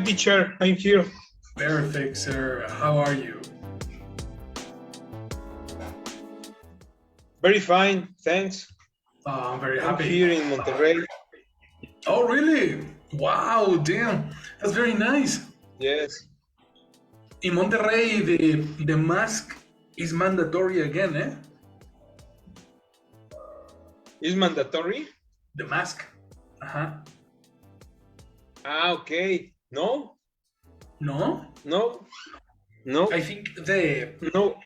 Teacher, I'm here. Perfect, sir. How are you? Very fine, thanks. I'm very I'm happy. here in Monterrey. Oh, really? Wow, damn. That's very nice. Yes. In Monterrey, the mask is mandatory again, eh? Is mandatory? The mask. Uh-huh. Ah, okay. No, No? no, no, I think the no.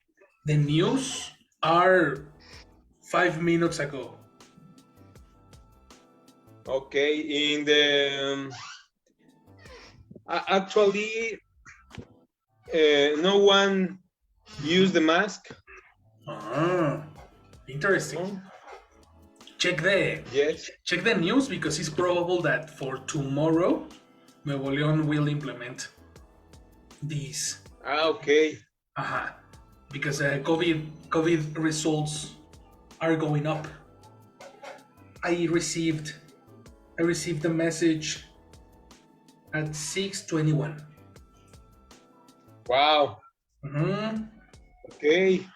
the news are 5 minutes ago. Okay, in the actually, no one used the mask. Ah, interesting. No? Yes. Check the news because it's probable that for tomorrow Nuevo León will implement these. Ah, okay. Because COVID results are going up. I received the message at 6:21. Wow. Mm-hmm. Okay.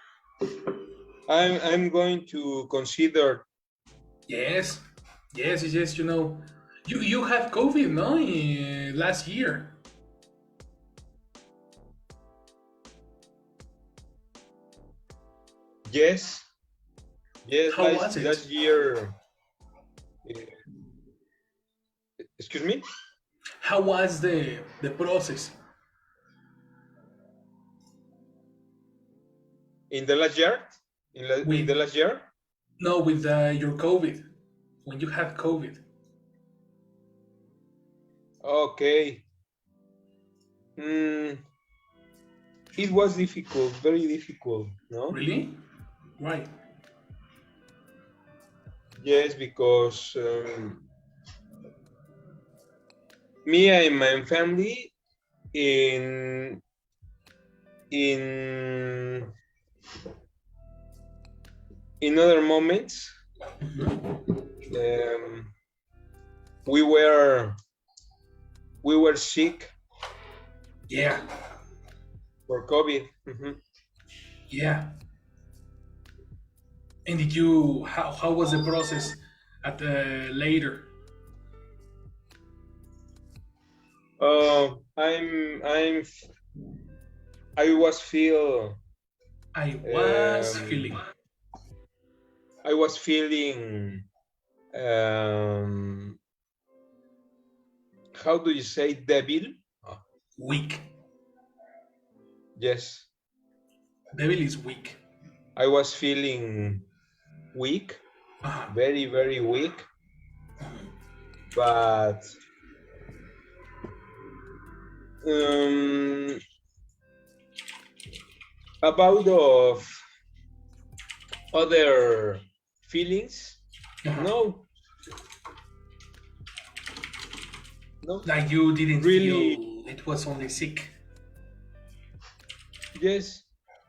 I'm going to consider. Yes. You know, you had COVID, no? Last year. Yes. Yes. How was it? Last year. Excuse me. How was the process? In the last year? In the last year? No, with your COVID. When you had COVID. Okay. It was difficult, very difficult, no? Really? Why? Yes, because me and my family in other moments we were sick. Yeah. For COVID. Yeah. And did you? How was the process at later? I was feeling. How do you say devil? Weak. Yes. Devil is weak. I was feeling weak, very, very weak. But about of other feelings, no. Like you didn't really feel it was only sick. Yes,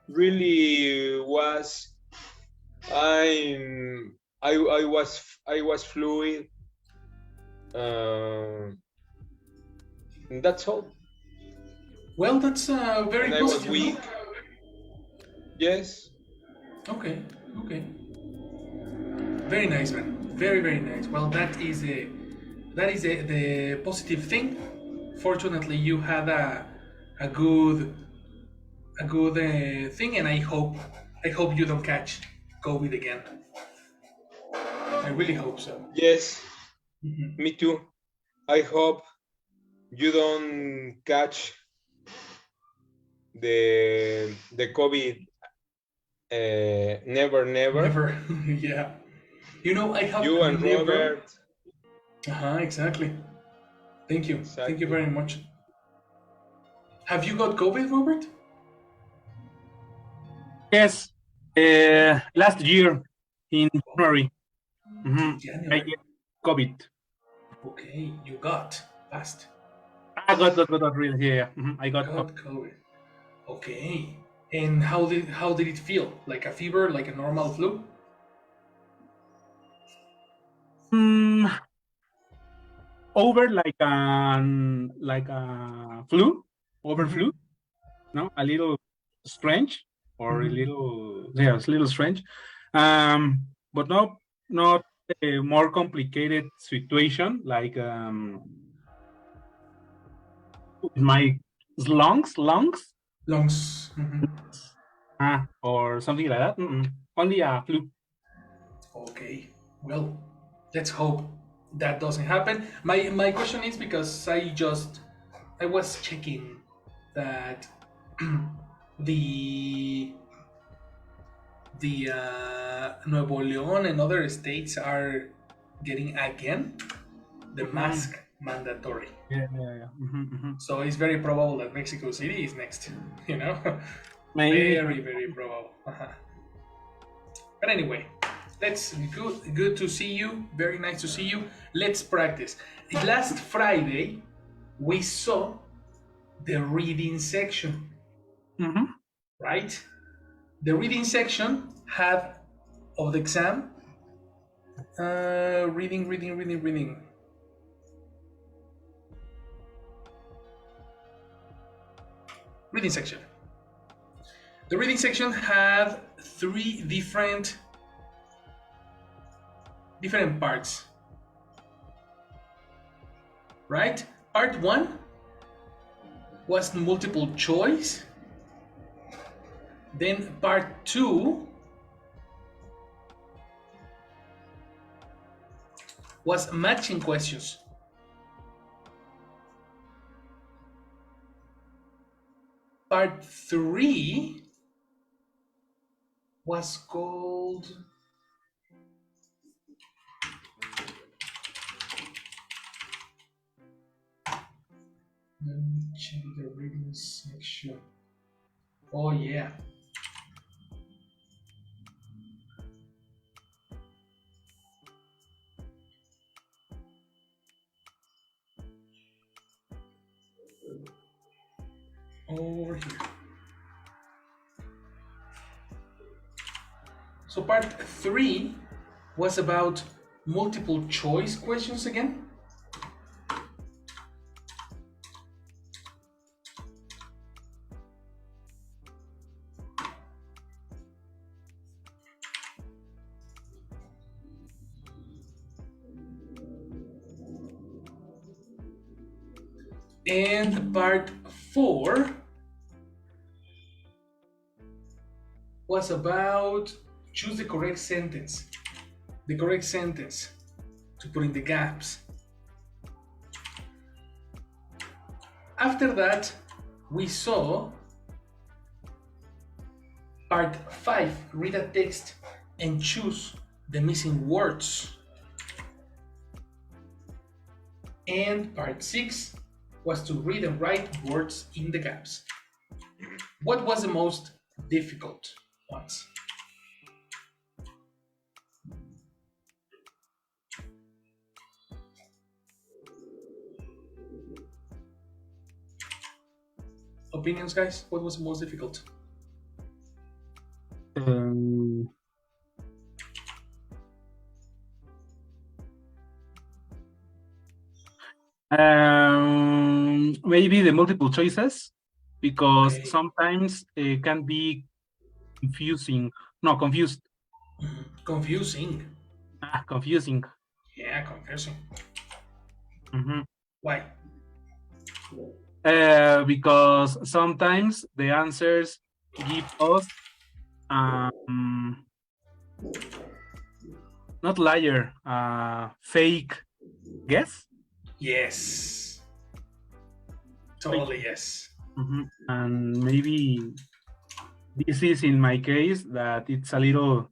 really was. I was fluid. That's all. Well, that's very and positive. I was weak. Yes. Okay. Very nice, man. Very, very nice. Well, that is the positive thing. Fortunately, you had a good thing, and I hope you don't catch COVID again. I really hope so. Yes. Me too. I hope you don't catch the COVID. Never. Yeah. You know, I have you and never... Robert. Exactly. Thank you. Exactly. Thank you very much. Have you got COVID, Robert? Yes. Last year in January. January. I get COVID. Okay, you got fast. I got really. Yeah. I got COVID. Okay. And how did it feel? Like a fever, like a normal flu? over like a flu, flu, no, a little strange or a little, yeah, it's a little strange, but not a more complicated situation like my lungs, or something like that. Only a flu. Okay, well, let's hope that doesn't happen. My question is because I was checking that the Nuevo León and other states are getting again the mask mandatory. Yeah. So it's very probable that Mexico City is next. You know, Maybe. very probable. But anyway, that's good to see you. Very nice to see you. Let's practice. Last Friday, we saw the reading section. Right? The reading section had of the exam reading. Reading section. The reading section had 3 different parts. Right? Part 1 was multiple choice. Then part 2 was matching questions. Part 3 was called let me check the reading section. Oh yeah. Over here. So part 3 was about multiple choice questions again. And part 4 was about choose the correct sentence to put in the gaps. After that, we saw part 5, read a text and choose the missing words. And part 6 was to read and write words in the gaps. What was the most difficult ones? Opinions, guys? What was the most difficult? Maybe the multiple choices, because sometimes it can be confusing. No, confused. Confusing. Confusing. Yeah, confusing. Mm-hmm. Why? Because sometimes the answers give us not liar, fake guess. Yes. Totally yes. Mm-hmm. And maybe this is in my case that it's a little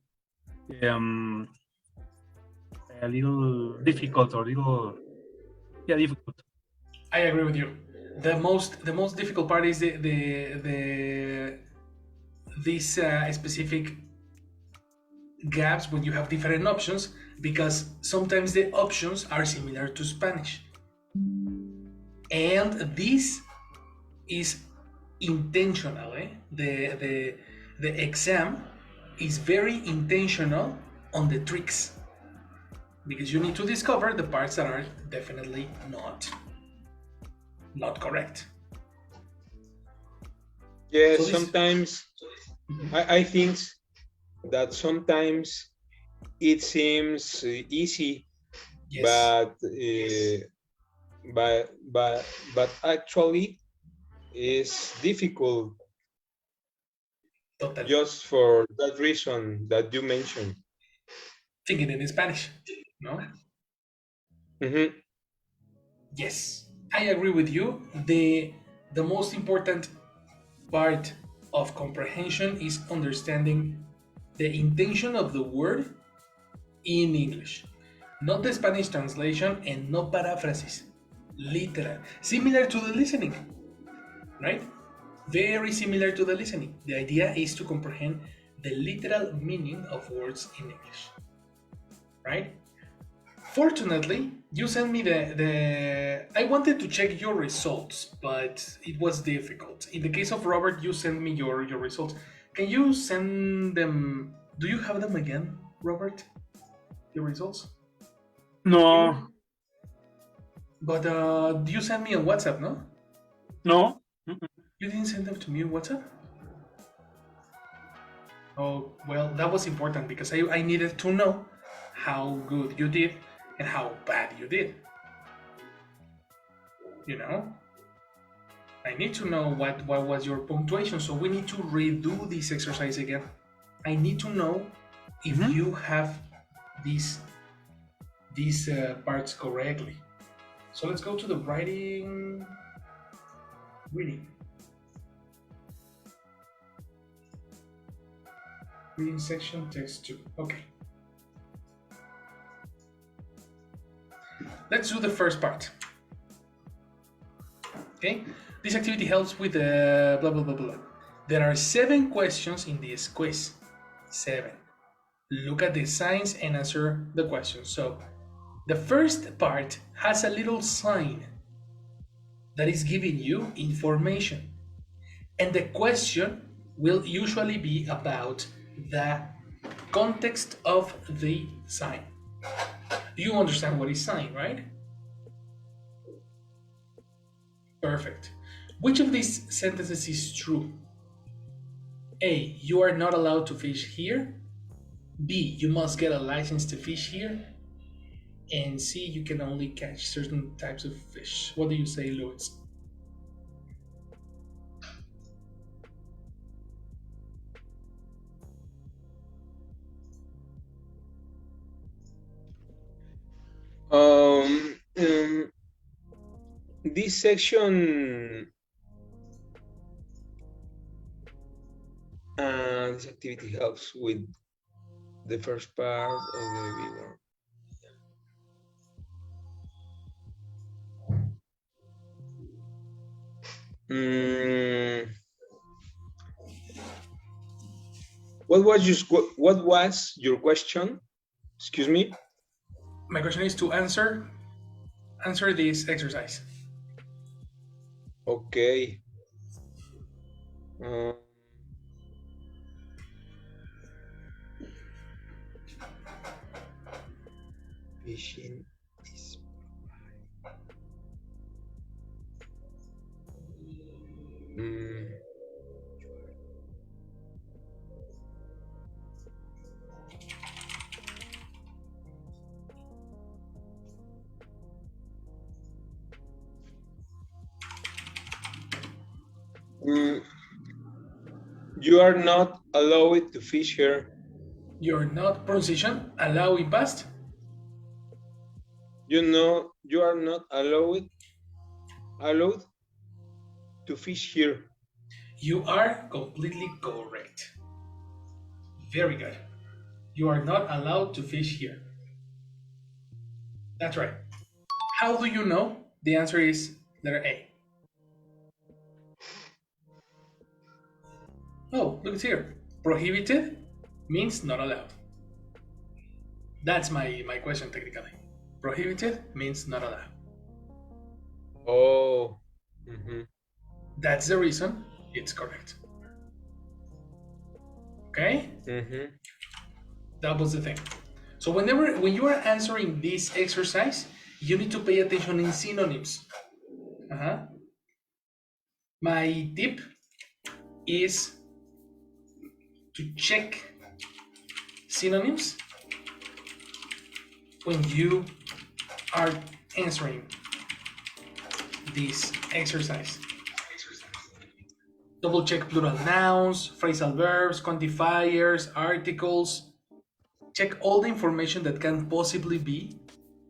difficult or difficult. I agree with you. The most difficult part is these specific gaps when you have different options, because sometimes the options are similar to Spanish, and this is intentional. The exam is very intentional on the tricks. because you need to discover the parts that are definitely not correct. Yeah, So this- sometimes I think that sometimes it seems easy, Yes. but actually is difficult Totally. just for that reason that you mentioned. Thinking in Spanish, no? Mm-hmm. Yes, I agree with you. The most important part of comprehension is understanding the intention of the word in English, not the Spanish translation and no paraphrases. Literal, similar to the listening, right? Very similar to the listening. The idea is to comprehend the literal meaning of words in English, right? Fortunately, you sent me the. I wanted to check your results, but it was difficult. In the case of Robert, you sent me your results. Can you send them? Do you have them again, Robert? Your results? No, But you sent me on WhatsApp, no? no. You didn't send them to me on WhatsApp? Oh, well, that was important because I needed to know how good you did and how bad you did. You know? I need to know what was your punctuation, so we need to redo this exercise again. I need to know if you have these parts correctly. So let's go to the reading. Reading section, text 2. Okay. Let's do the first part. Okay? This activity helps with the blah blah blah blah. There are 7 questions in this quiz. 7. Look at the signs and answer the questions. So, the first part has a little sign that is giving you information. And the question will usually be about the context of the sign. You understand what is sign, right? Perfect. Which of these sentences is true? A. You are not allowed to fish here. B. You must get a license to fish here. And C. You can only catch certain types of fish. What do you say, Louis? This section, this activity helps with the first part of the viewer. What was your question? Excuse me. My question is to answer this exercise. Okay. Fishing is you are not allowed to fish here. You're not pronunciation allow in past. You are not allowed to fish here. You are completely correct. Very good. You are not allowed to fish here. That's right. How do you know? The answer is letter A. Oh, look, it's here. Prohibited means not allowed. That's my question technically. Prohibited means not allowed. Oh. That's the reason it's correct. Okay? That was the thing. So when you are answering this exercise, you need to pay attention in synonyms. My tip is to check synonyms when you are answering this exercise. Double check plural nouns, phrasal verbs, quantifiers, articles. Check all the information that can possibly be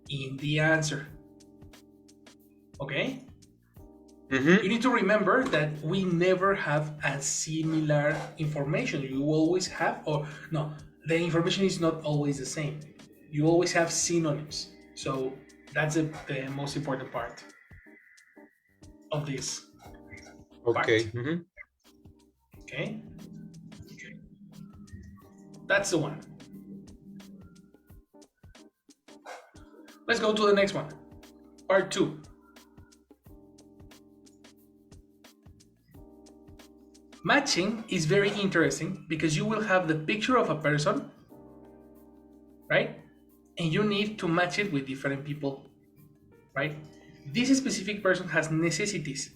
in the answer. Okay? You need to remember that we never have a similar information. You always have, or no, the information is not always the same. You always have synonyms. So that's the most important part of this. Okay. Okay. That's the one. Let's go to the next one. Part 2. Matching is very interesting because you will have the picture of a person, right? And you need to match it with different people, right? This specific person has necessities,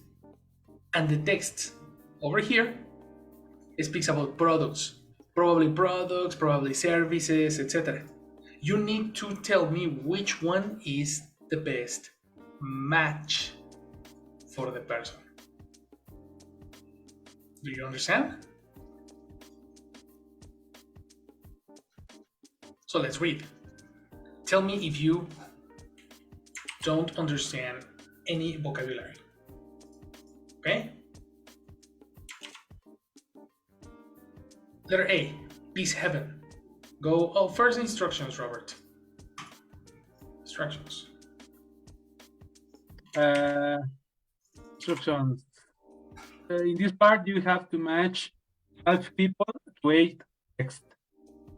and the text over here speaks about products, probably services, etc. You need to tell me which one is the best match for the person. Do you understand? So let's read. Tell me if you don't understand any vocabulary. Okay? Letter A, peace heaven. Go, first instructions, Robert. Instructions. Instructions. In this part, you have to match 5 people to 8 text.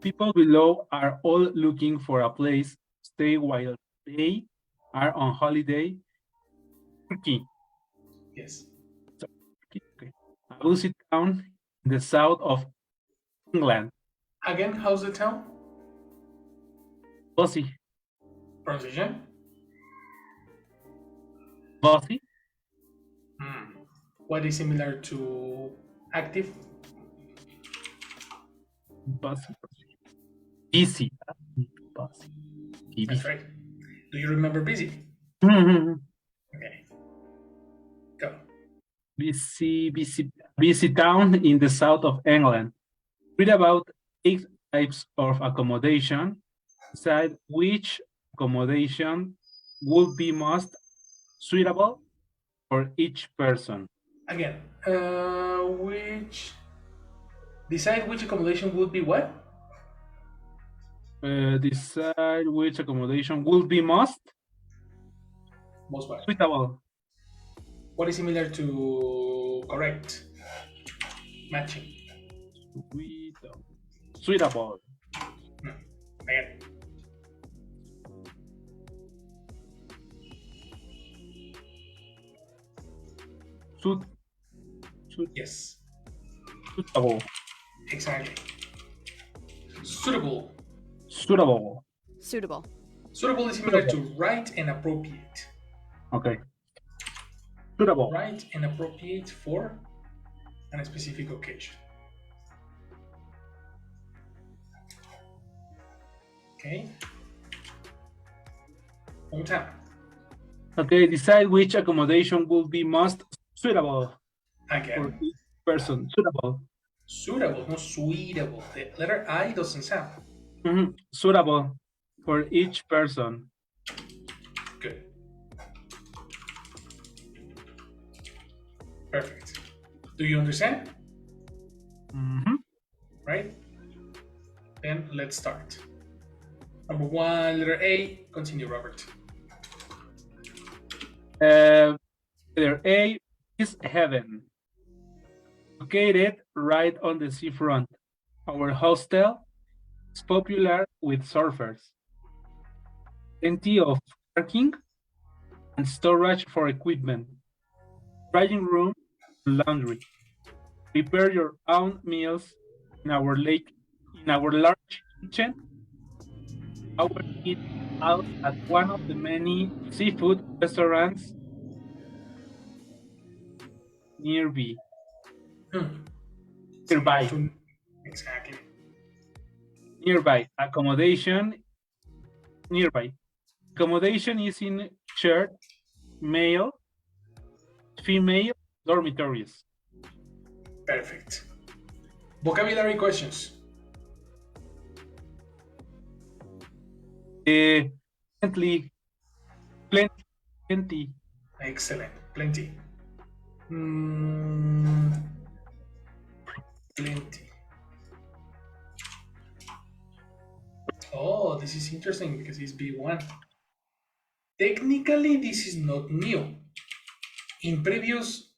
People below are all looking for a place to stay while they are on holiday. Turkey. Yes. Okay. I will sit down in the south of England. Again, how's the town? Bossy. Pronunciation? Bossy. What is similar to active? Bossy. Busy. Bossy. That's right. Do you remember busy? Mhm. Okay. Go. Busy town in the south of England. Read about 8 types of accommodation. Decide which accommodation would be most suitable for each person. Again, decide which accommodation would be what? Decide which accommodation would be most what? suitable. What is similar to correct? Matching. Suitable. Again. Yes. Suitable. Exactly. Suitable. Suitable. Suitable. Suitable is similar to right and appropriate. Okay. Suitable. Right and appropriate for a specific occasion. Okay. One more time. Okay, decide which accommodation will be most suitable for Again. each person. Suitable. Suitable, not suitable. The letter I doesn't sound. Suitable for each person. Good. Perfect. Do you understand? Right? Then let's start. Number 1, letter A. Continue, Robert. Letter A is heaven. Located right on the seafront. Our hostel is popular with surfers. Plenty of parking and storage for equipment. Drying room and laundry. Prepare your own meals in our large kitchen. our eat out at one of the many seafood restaurants nearby. Similar Nearby. to exactly. Nearby. Accommodation nearby. Accommodation is in shared male, female dormitories. Perfect. Vocabulary questions. Plenty, plenty. Excellent. Plenty. Plenty. Oh, this is interesting because it's B1. Technically, this is not new. In previous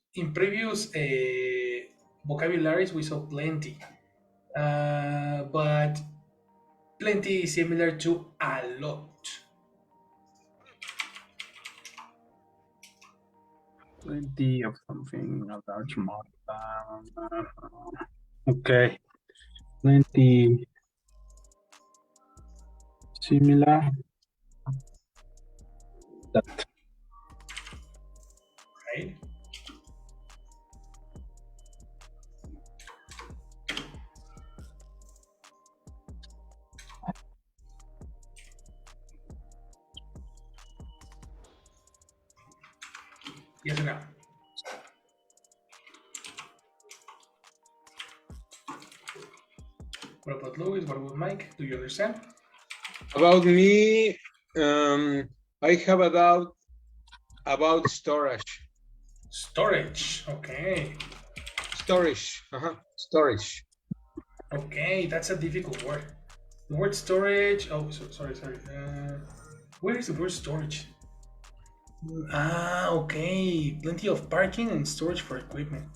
vocabularies, we saw plenty, but plenty is similar to a lot. Plenty of something, a large amount. Okay. Plenty. Similar. That. Right? Yes or no? What about Louis? What about Mike? Do you understand? About me, I have a doubt about storage. Storage. Okay. Storage. Storage. Okay, that's a difficult word. The word storage. Oh, sorry. Where is the word storage? Okay. Plenty of parking and storage for equipment.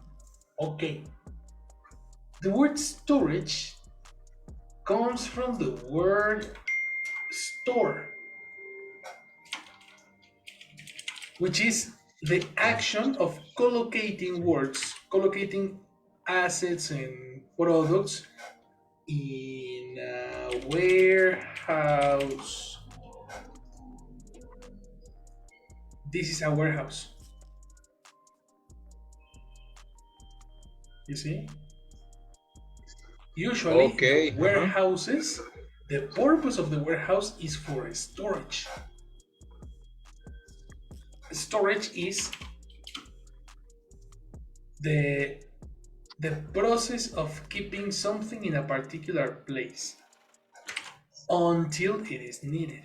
Okay. The word storage comes from the word store, which is the action of collocating assets and products in a warehouse. This is a warehouse. You see? Usually, Okay. warehouses, the purpose of the warehouse is for storage. Storage is the process of keeping something in a particular place until it is needed.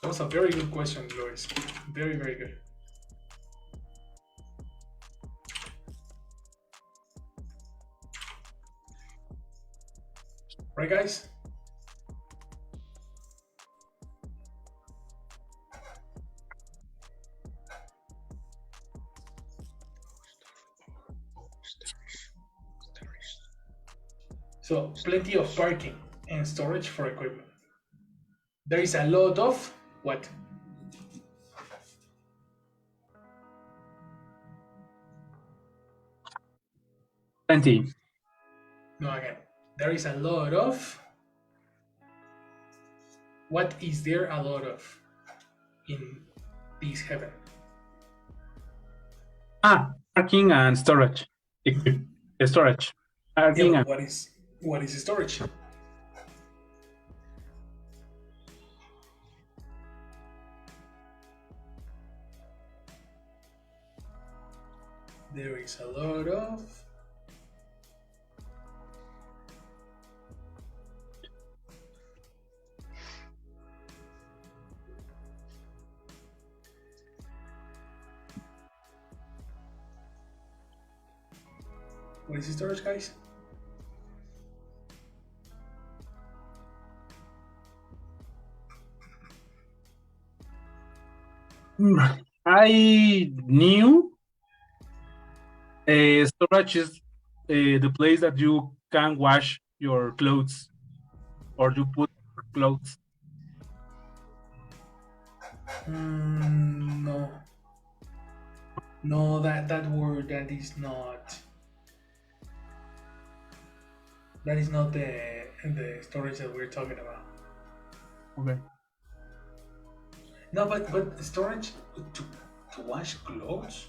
That was a very good question, Lois. Very, very good. Right, guys? So, plenty of parking and storage for equipment. There is a lot of what? Plenty. No, again. There is a lot of. What is there a lot of in this heaven? Parking and storage. Storage. Parking Yeah, and what is storage? There is a lot of. What is storage, guys? I knew storage is the place that you can wash your clothes or you put your clothes. No. No, that word that is not the storage that we're talking about. Okay. No, but storage to wash clothes.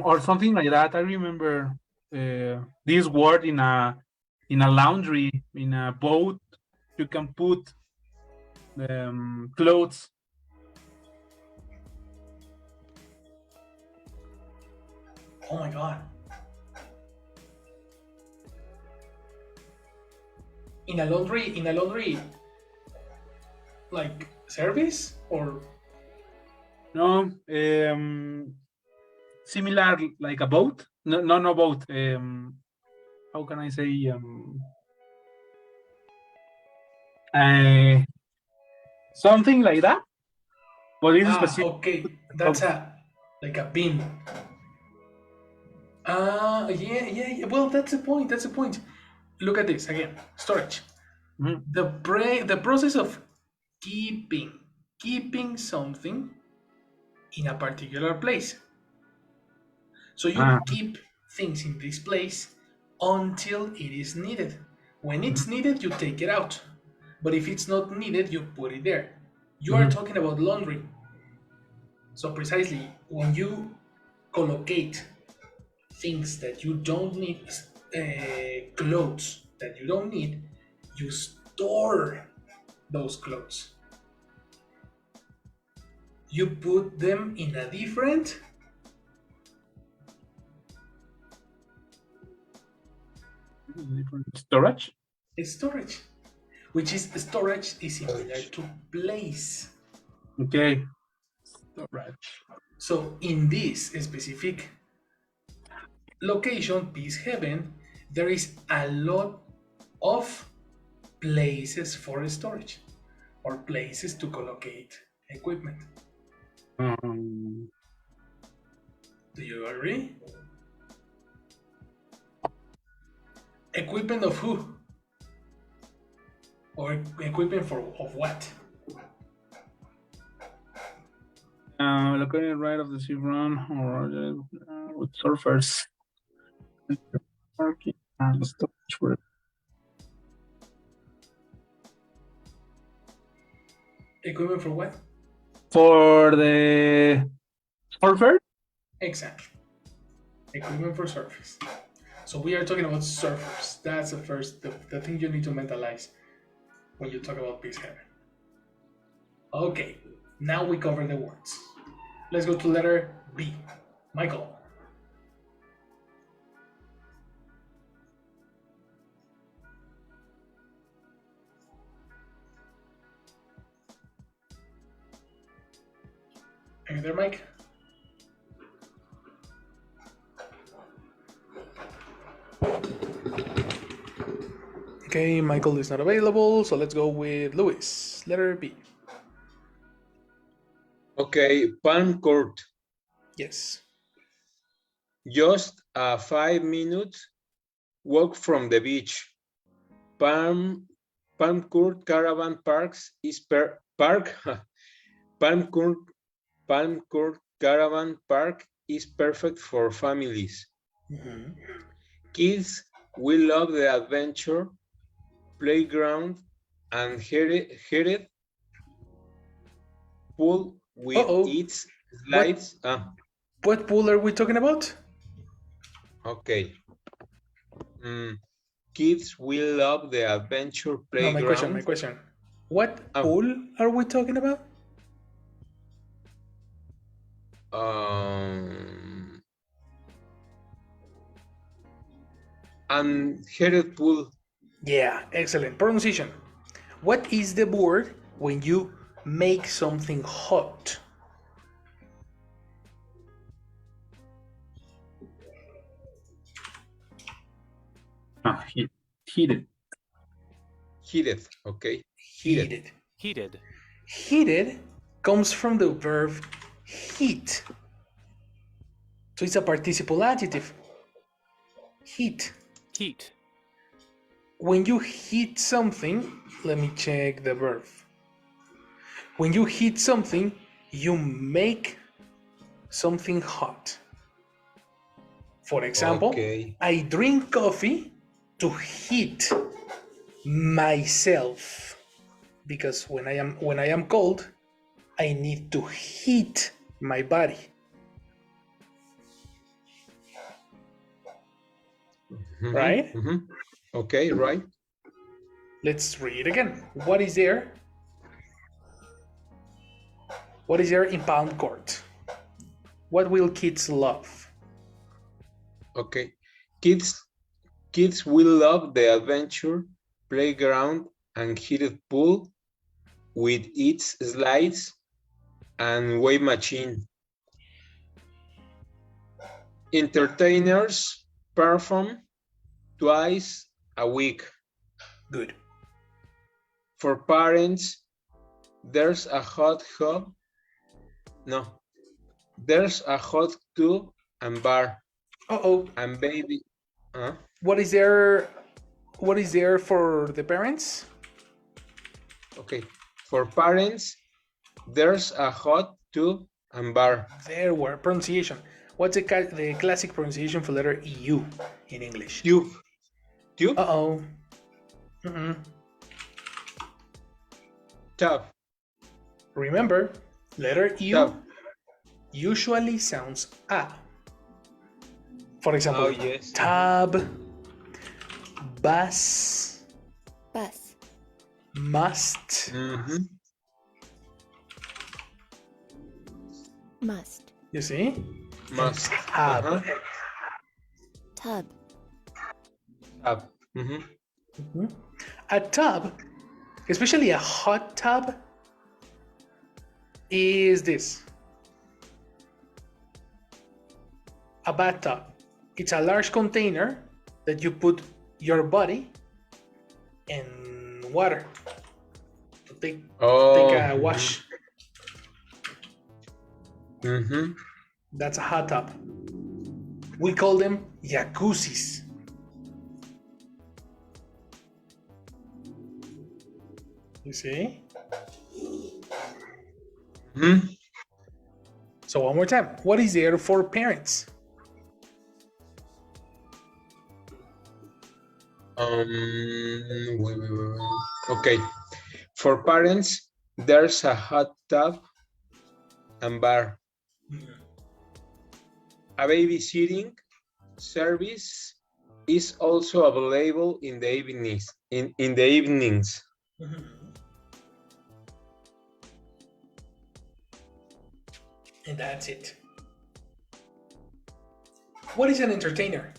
Or something like that. I remember this word in a laundry, in a boat. You can put clothes. Oh my god. In a laundry like service or No, similar like a boat. No boat. How can I say? Something like that. But it's specific. okay. That's like a bin. Yeah. Well, that's the point. That's the point. Look at this again. Storage. Mhm. The process of keeping something in a particular place. So you keep things in this place until it is needed. When it's needed, you take it out. But if it's not needed, you put it there. You are talking about laundry. So precisely when you collocate things that you don't need, clothes that you don't need, you store those clothes. You put them in a different Storage. storage, which is storage is similar to place. Okay. Storage. So in this specific location, Peace Heaven, there is a lot of places for storage or places to collocate equipment. Do you agree? Equipment of who? Or equipment of what? Located right of the sea run or with surfers. Parking and storage for Equipment for what? For the surfer? Exactly. Equipment for surfers. So we are talking about surfers. That's the thing you need to mentalize when you talk about Peace Heaven. Okay, now we cover the words. Let's go to letter B. Michael. Are you there, Mike? Okay, Michael is not available, so let's go with Luis. Letter B. Okay, Palm Court. Yes. Just a 5-minute walk from the beach. Palm Court Caravan Parks is Palm Court Caravan Park is perfect for families. Kids will love the adventure, playground, and heated pool with its slides. What pool are we talking about? Okay. Kids will love the adventure playground. No, my question. What pool are we talking about? Unheated pool. Yeah, excellent. Pronunciation. What is the word when you make something hot? Heated. Heated, okay. Heated. Heated comes from the verb heat. So it's a participle adjective. Heat. When you heat something, let me check the verb. When you heat something, you make something hot. For example, Okay. I drink coffee to heat myself, because when I am cold, I need to heat my body. Right? Okay, right. Let's read again. What is there? What is there in Impound Court? What will kids love? Okay. Kids will love the adventure, playground, and heated pool with its slides and wave machine. Entertainers perform twice a week. Good. For parents, there's a hot tub. No, there's a hot tub and bar. Uh-oh. And baby. What is there? What is there for the parents? Okay. For parents, there's a hot tub and bar. There were pronunciation. What's the classic pronunciation for letter U in English? Tube. Tube? Uh-oh. Tub. Remember, letter U Tub. usually sounds A. For example, yes. tub, bus, Bus. must, Must. you see? Must. Tub. Tub. Tub. A tub, especially a hot tub, is this. A bathtub. It's a large container that you put your body in water to take a wash. That's a hot tub. We call them jacuzzis. You see? So one more time. What is there for parents? Wait. Okay. For parents, there's a hot tub and bar. A babysitting service is also available in the evenings. In the evenings. And that's it. What is an entertainer?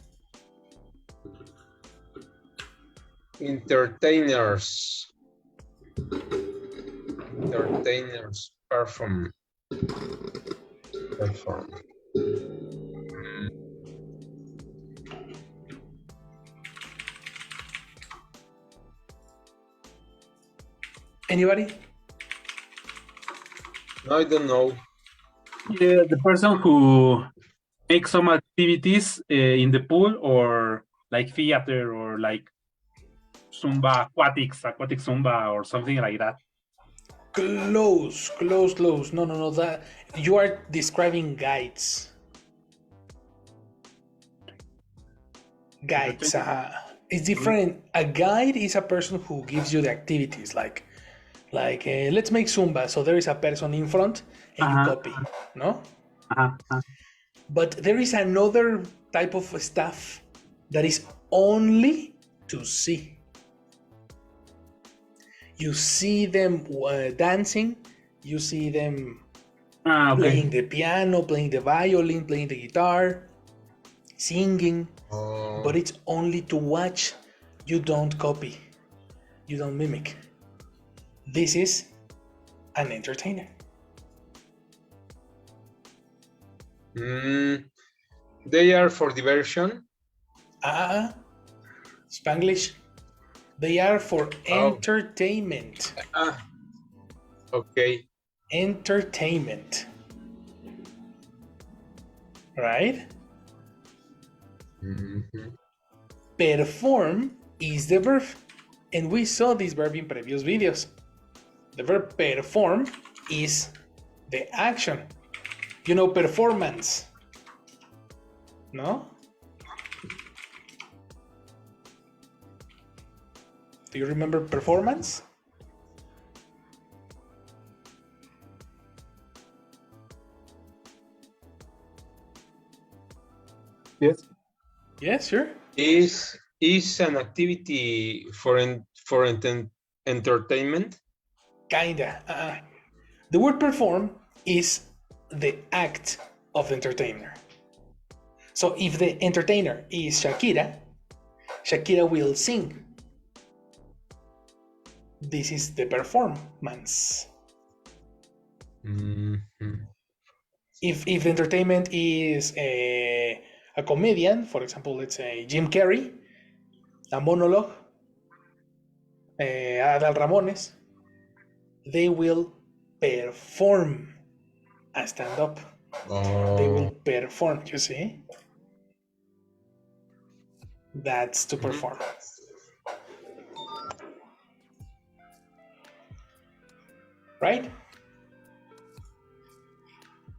Entertainers perform. Anybody? I don't know. Yeah, the person who makes some activities in the pool, or like theater, or like Zumba, aquatic Zumba, or something like that. Close. No. That you are describing guides. Guides. It's different. A guide is a person who gives you the activities, like let's make Zumba. So there is a person in front and you copy, no? But there is another type of stuff that is only to see. You see them dancing, you see them playing the piano, playing the violin, playing the guitar, singing, but it's only to watch. You don't copy, you don't mimic. This is an entertainer. They are for diversion. Spanglish. They are for entertainment. Okay. Entertainment. Right? Perform is the verb. And we saw this verb in previous videos. The verb perform is the action. You know, performance. No? Do you remember performance? Yes. Yes, sure. Is an activity for entertainment? Kinda. The word perform is the act of the entertainer. So if the entertainer is Shakira, Shakira will sing. This is the performance. Mhm. If the entertainment is a comedian, for example, let's say Jim Carrey, a monologue, Adal Ramones, they will perform a stand-up. They will perform, you see? That's to perform. Right?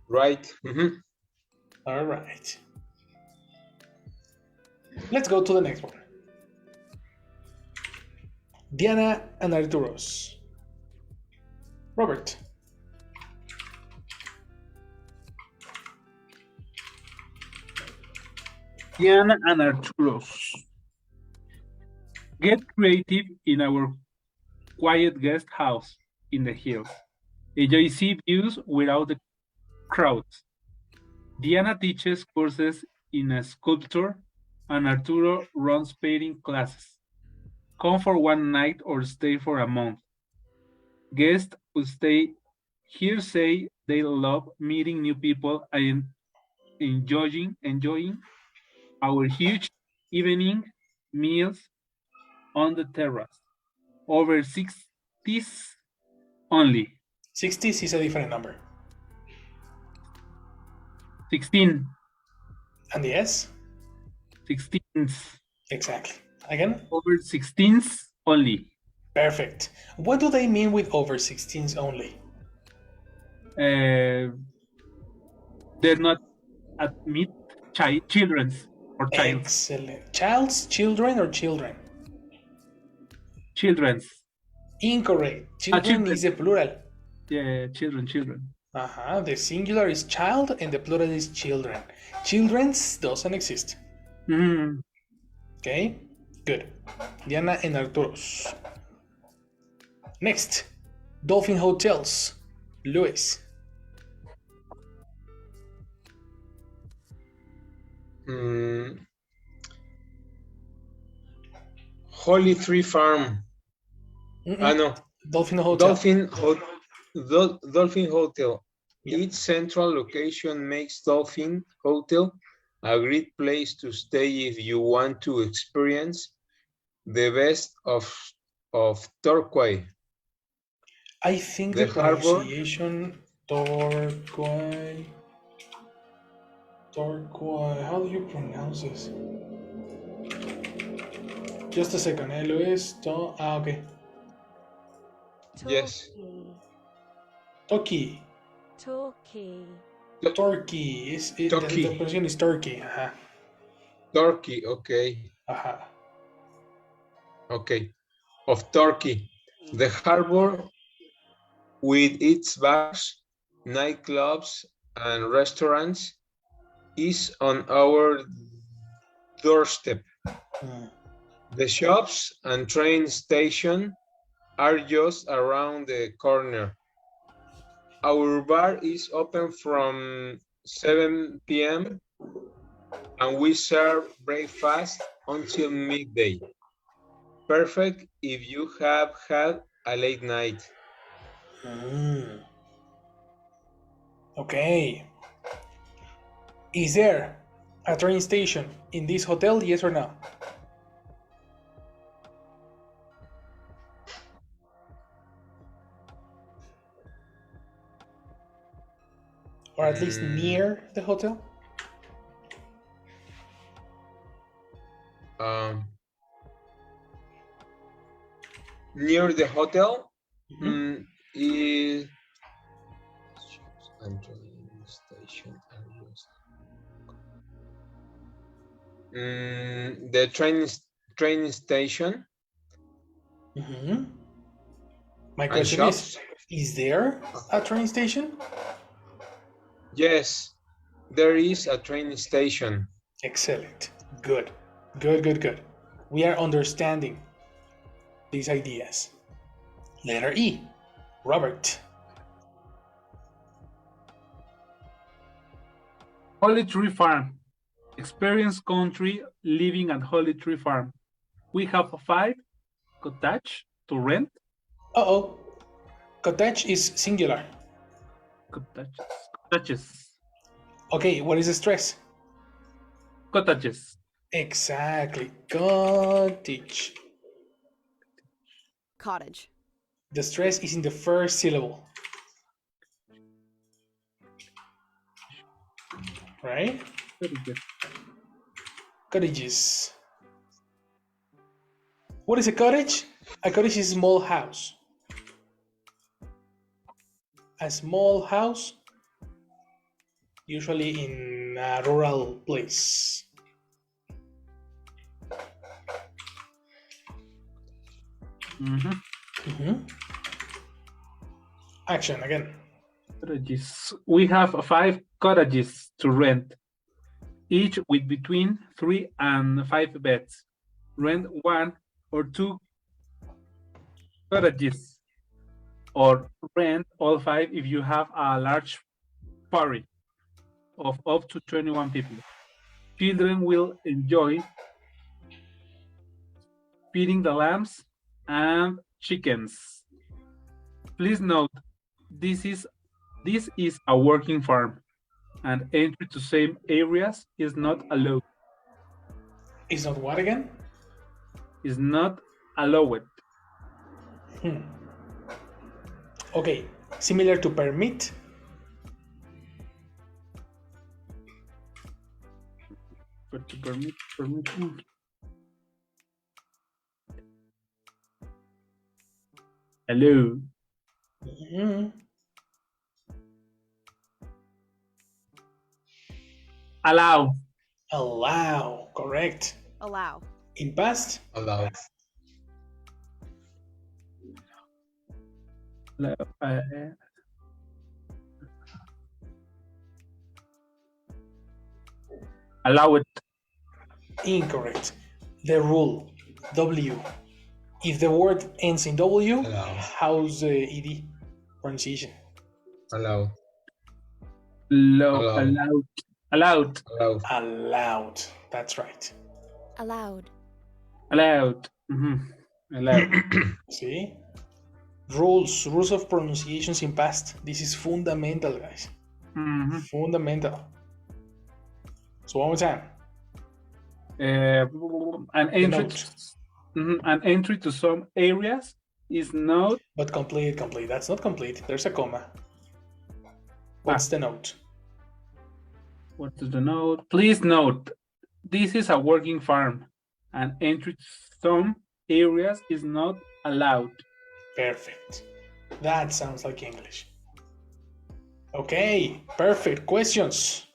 Right. Mhm. All right. Let's go to the next one. Diana and Arturos. Robert. Diana and Arturos. Get creative in our quiet guest house in the hills. Enjoy sea views without the crowds. Diana teaches courses in a sculpture, and Arturo runs painting classes. Come for one night or stay for a month. Guests who stay here say they love meeting new people and enjoying our huge evening meals on the terrace. Over 60s only. 60s is a different number. 16. And the S? 16s. Exactly. Again? Over 16s only. Perfect. What do they mean with over 16s only? They're not admit children's or child. Excellent. Child's, children, or children? Children's. Incorrect. Children children. is the plural. Yeah, children. The singular is child and the plural is children. Children's doesn't exist. Mm. Okay, good. Diana and Arturos. Next, Dolphin Hotels. Luis. Holy Tree Farm. No. Dolphin Hotel. Dolphin Hotel. Yep. Its central location makes Dolphin Hotel a great place to stay if you want to experience the best of Torquay. I think The the harbor. pronunciation Torquay. How do you pronounce this? Just a second, Luis. Okay. Yes. Turkey. Turkey. Turkey. The pronunciation is Turkey. Turkey, okay. Okay. Of Turkey. The harbor with its bars, nightclubs, and restaurants is on our doorstep. The shops and train station are just around the corner. Our bar is open from 7 p.m. and we serve breakfast until midday. Perfect if you have had a late night. Okay. Is there a train station in this hotel, yes or no? Or at least near the hotel? Near the hotel is the train station. My And question shops? is there a train station? Yes, there is a train station. Excellent. Good. Good, good, good. We are understanding these ideas. Letter E. Robert. Holy Tree Farm. Experience country living at Holy Tree Farm. We have 5 cottage to rent. Uh-oh. Cottage is singular. Cottages. Okay, what is the stress? Cottages. Exactly. Cottage. Cottage. The stress is in the first syllable. Right? Cottages. What is a cottage? A cottage is a small house. A small house, usually in a rural place. Action again. Cottages. We have 5 cottages to rent, each with between 3 and 5 beds. Rent 1 or 2 cottages, or rent all 5 if you have a large party of up to 21 people. Children will enjoy feeding the lambs and chickens. Please note, this is a working farm, and entry to same areas is not allowed. Is not what again? Is not allowed. Okay, similar to permit. But to permit. Hello. Allow. Allow, correct. Allow. In past? Allowed. Allow it. Incorrect. The rule, W. If the word ends in W, Allow. how's the ED pronunciation? Allowed. Allowed. Allowed. Allowed. That's right. Allowed. Allowed. Allowed. See? Rules of pronunciations in past. This is fundamental, guys. Fundamental. So one more time. An entry to some areas is not. But complete. That's not complete. There's a comma. What's the note? What is the note? Please note, this is a working farm, and entry to some areas is not allowed. Perfect. That sounds like English. Okay, perfect. Questions?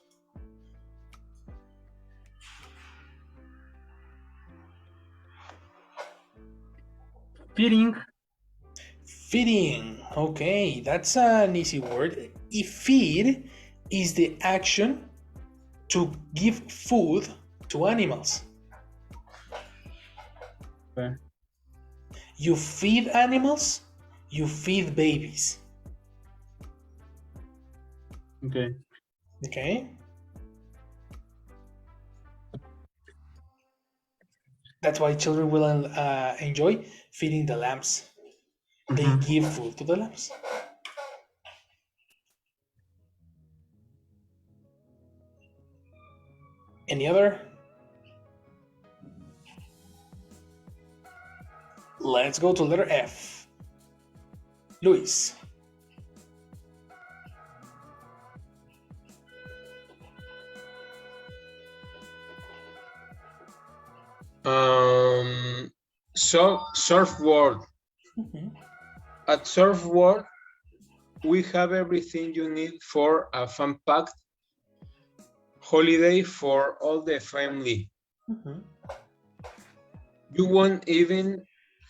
Feeding. Feeding. Okay, that's an easy word. If feed is the action to give food to animals. Okay. You feed animals, you feed babies. Okay. Okay. That's why children will enjoy feeding the lambs. They give food to the lambs. Any other? Let's go to letter F. Luis. Surfboard. At Surfboard, we have everything you need for a fun-packed holiday for all the family. You won't even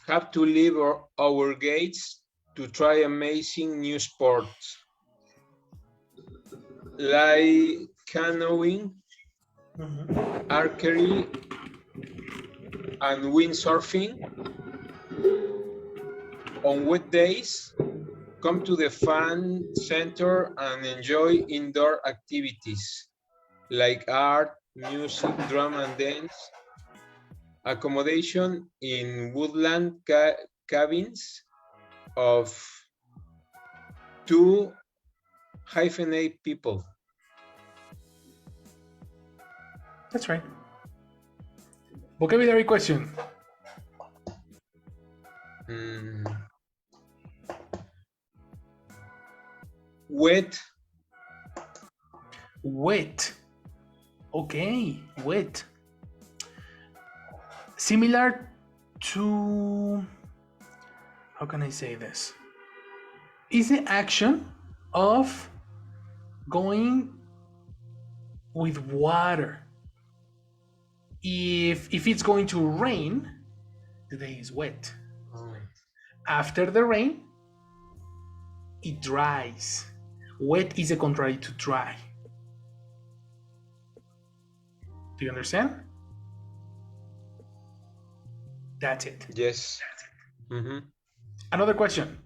have to leave our gates to try amazing new sports like canoeing, archery, and windsurfing. On weekdays, come to the fun center and enjoy indoor activities like art, music, drum and dance, accommodation in woodland cabins of 2-8 people. That's right. Vocabulary question. Wet. Wet. Okay, wet. Similar to, how can I say this? Is the action of going with water. If it's going to rain, the day is wet. After the rain, it dries. Wet is a contrary to dry. Do you understand? That's it. Yes. Another question.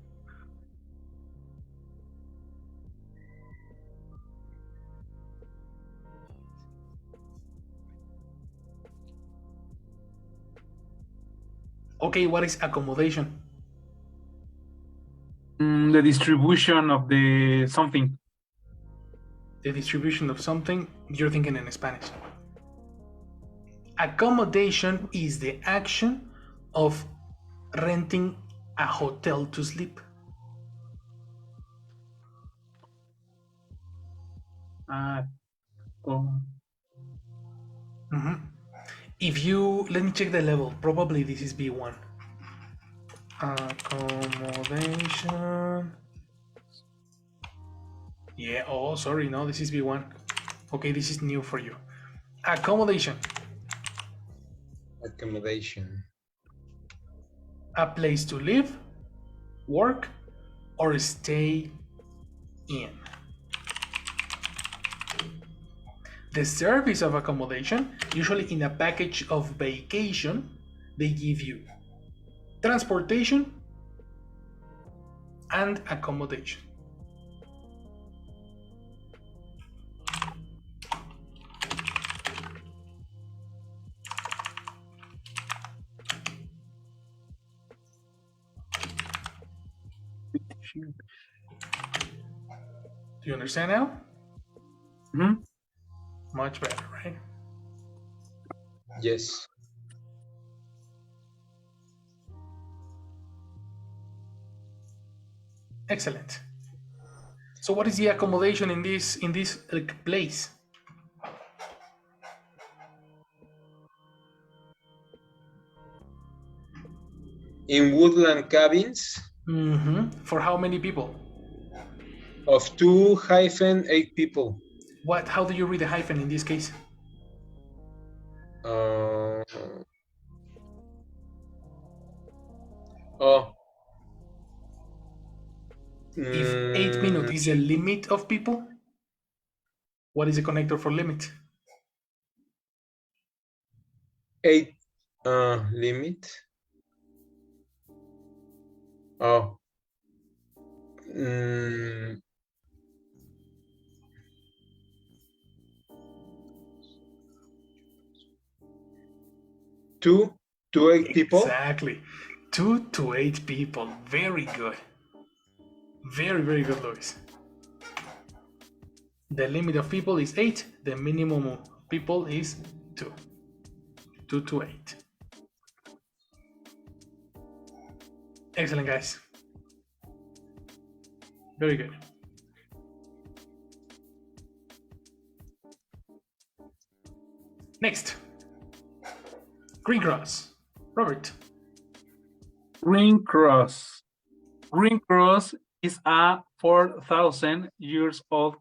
Okay, what is accommodation? The distribution of the something. The distribution of something, you're thinking in Spanish. Accommodation is the action of renting a hotel to sleep. If you, let me check the level, probably this is B1. Accommodation. Yeah, oh, sorry, no, this is B1. Okay, this is new for you. Accommodation. Accommodation. A place to live, work, or stay in. The service of accommodation, usually in a package of vacation, they give you transportation and accommodation. Do you understand now? Much better, right? Yes. Excellent. So what is the accommodation in this place? In woodland cabins. For how many people? Of 2-8 people. What? How do you read the hyphen in this case? If 8 minutes is a limit of people, what is the connector for limit? 8 limit. Two to 8 people. Exactly. 2 to 8 people. Very good. Very, very good, Luis. The limit of people is 8. The minimum of people is 2. 2 to 8. Excellent, guys. Very good. Next. Green cross. Robert. Green cross. Green cross is a 4,000 years old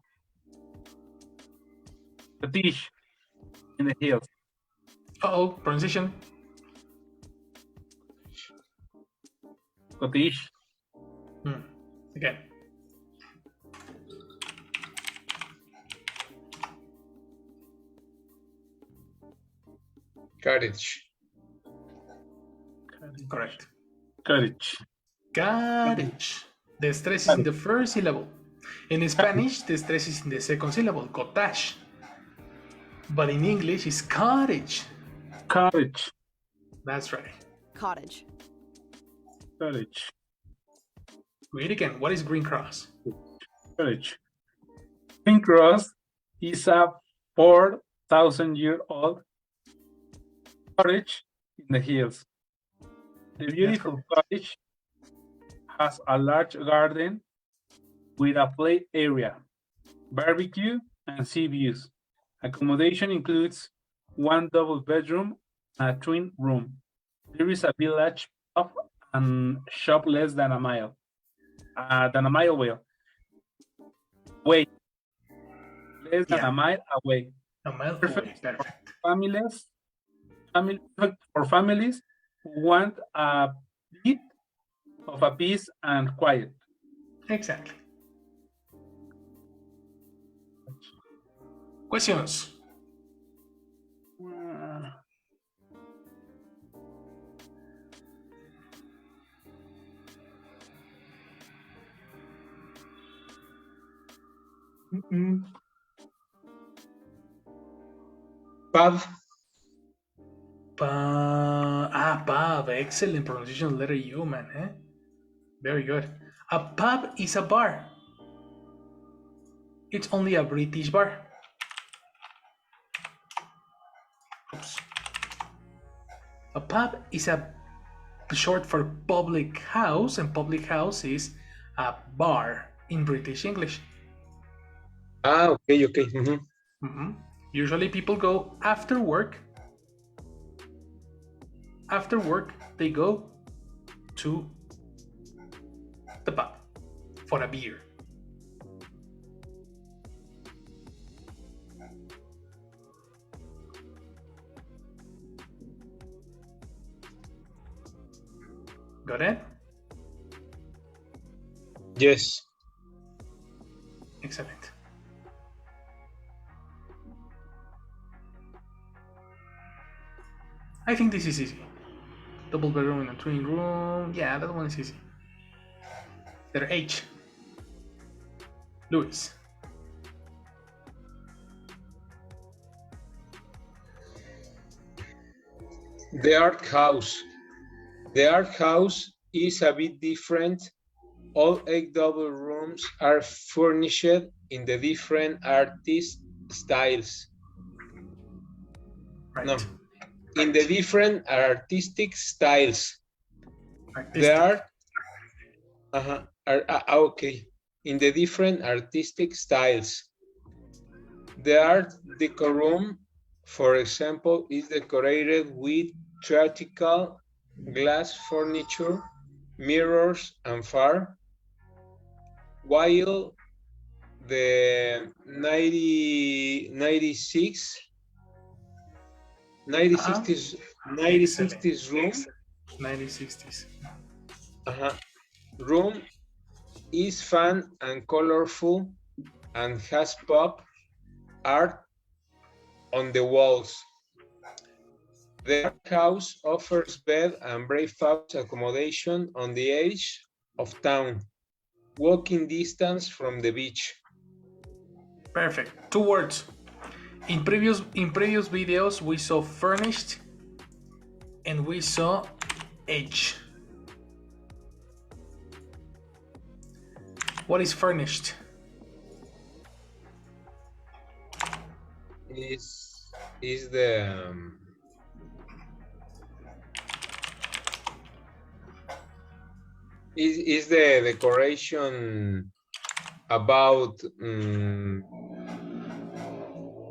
dish in the hills. Uh-oh, pronunciation. Cottage. Again. Cottage. Correct. Cottage. Cottage. The stress is in the first syllable. In Spanish, the stress is in the second syllable, cottage. But in English, it's cottage. Cottage. That's right. Cottage. Cottage. Read again. What is green cross? Cottage. Green Cross is a 4,000-year-old cottage in the hills. The beautiful cottage has a large garden with a play area, barbecue, and sea views. Accommodation includes one double bedroom and a twin room. There is a village pub and shop less than a mile away. Wait, less than a mile away. A mile Perfect. away. Perfect. For families who want a bit of a peace and quiet. Exactly. Questions? Pub. Pub. Excellent pronunciation of letter U, man. Eh? Very good. A pub is a bar. It's only a British bar. Oops. A pub is a short for public house, and public house is a bar in British English. Okay. Usually people go after work. After work, they go to the pub for a beer. Got it? Yes. Excellent. I think this is easy. Double bedroom in a twin room. Yeah, that one is easy. Letter H. Luis. The art house. The art house is a bit different. All 8 double rooms are furnished in the different artist styles. Right. No, in the different artistic styles. Artistic. Okay. In the different artistic styles. The art deco room, for example, is decorated with theatrical glass furniture, mirrors, and fur, while the 90s room 1960s. Room is fun and colorful and has pop art on the walls. The art house offers bed and breakfast accommodation on the edge of town, walking distance from the beach. Perfect. 2 words. In previous videos, we saw furnished and we saw edge. What is furnished? Is the is the decoration about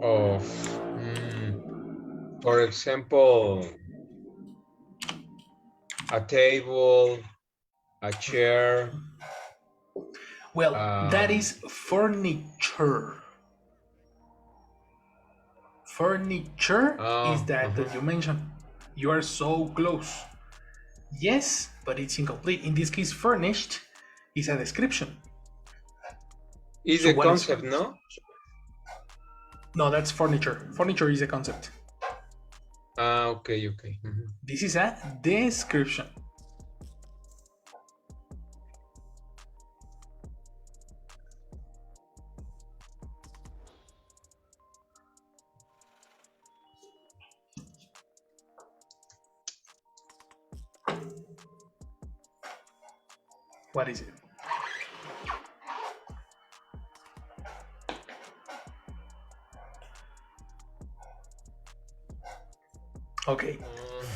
of for example a table, a chair? Well, that is furniture. Furniture is that you mentioned. You are so close. Yes, but it's incomplete. In this case, furnished is a description. Is So the what is concept, no? No, that's furniture. Furniture is a concept. Okay. Mhm. This is a description. What is it? Okay.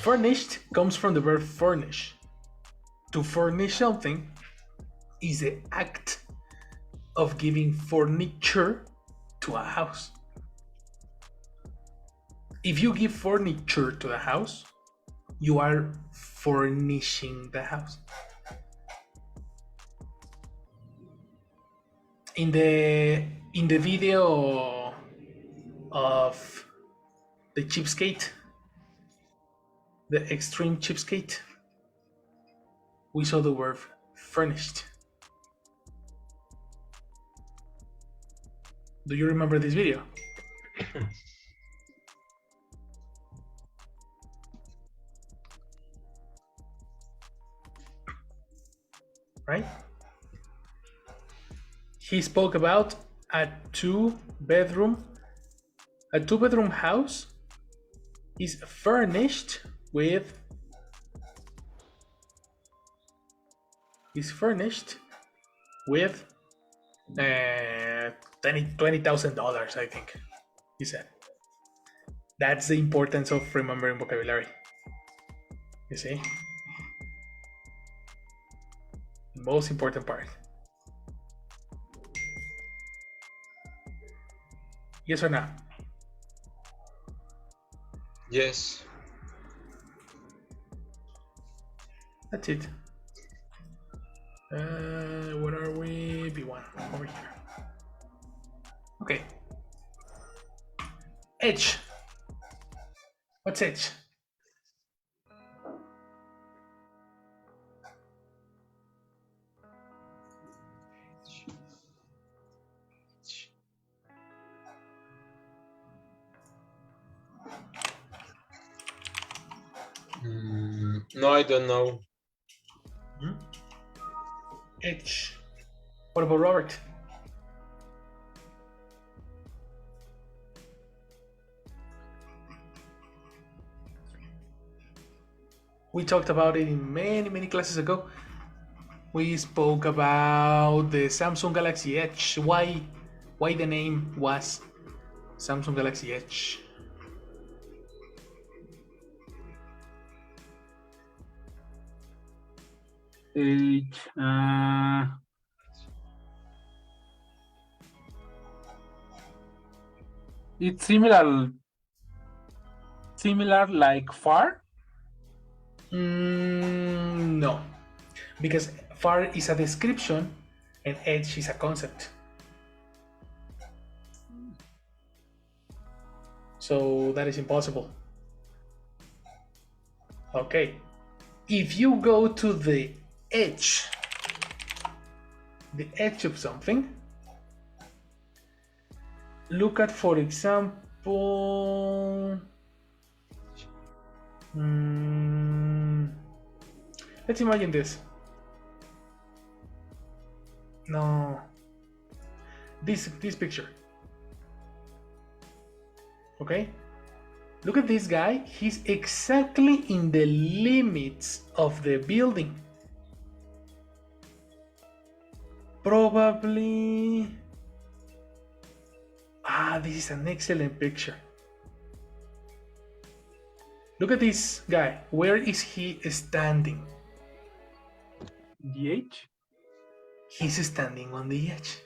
Furnished comes from the verb furnish. To furnish something is the act of giving furniture to a house. If you give furniture to the house, you are furnishing the house. In the video of the cheapskate, the extreme cheapskate, we saw the word furnished. Do you remember this video? Right? He spoke about a two-bedroom house is furnished with $20,000, I think he said. That's the importance of remembering vocabulary. You see? The most important part. Yes or no? Yes. That's it. Where are we? B1, over here. Okay. Edge. What's edge? No, I don't know. Edge. What about Robert? We talked about it in many classes ago. We spoke about the Samsung Galaxy Edge. Why the name was Samsung Galaxy Edge? It's similar like far. No, because far is a description and edge is a concept. So that is impossible. Okay, if you go to the edge of something, look at, for example, let's imagine this. No, this picture. Okay, look at this guy. He's exactly in the limits of the building. Probably. This is an excellent picture. Look at this guy. Where is he standing? The edge? He's standing on the edge.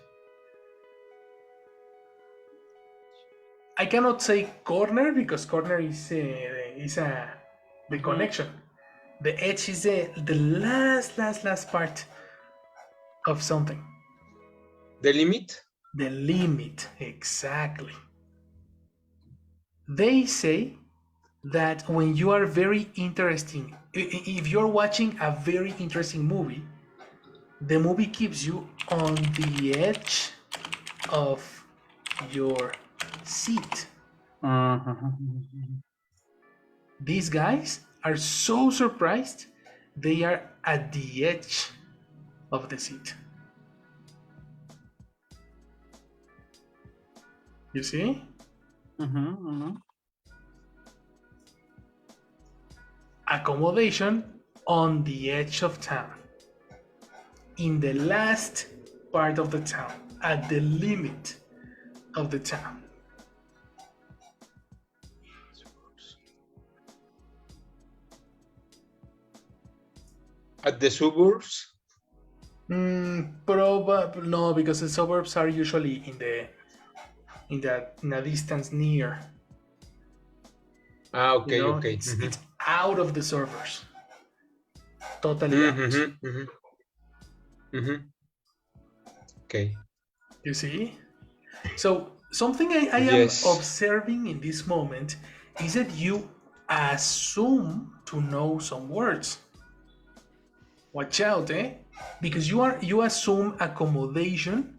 I cannot say corner because corner is the connection. The edge is the last part of something. The limit? The limit, exactly. They say that when you are very interested if you're watching a very interesting movie, the movie keeps you on the edge of your seat. These guys are so surprised, they are at the edge of the seat. You see? Accommodation on the edge of town. In the last part of the town, at the limit of the town. At the suburbs? Probably no, because the suburbs are usually in a distance near. Okay, you know, okay. It's out of the servers. Totally out. Okay. You see? So something I Yes. am observing in this moment is that you assume to know some words. Watch out, eh? Because you assume accommodation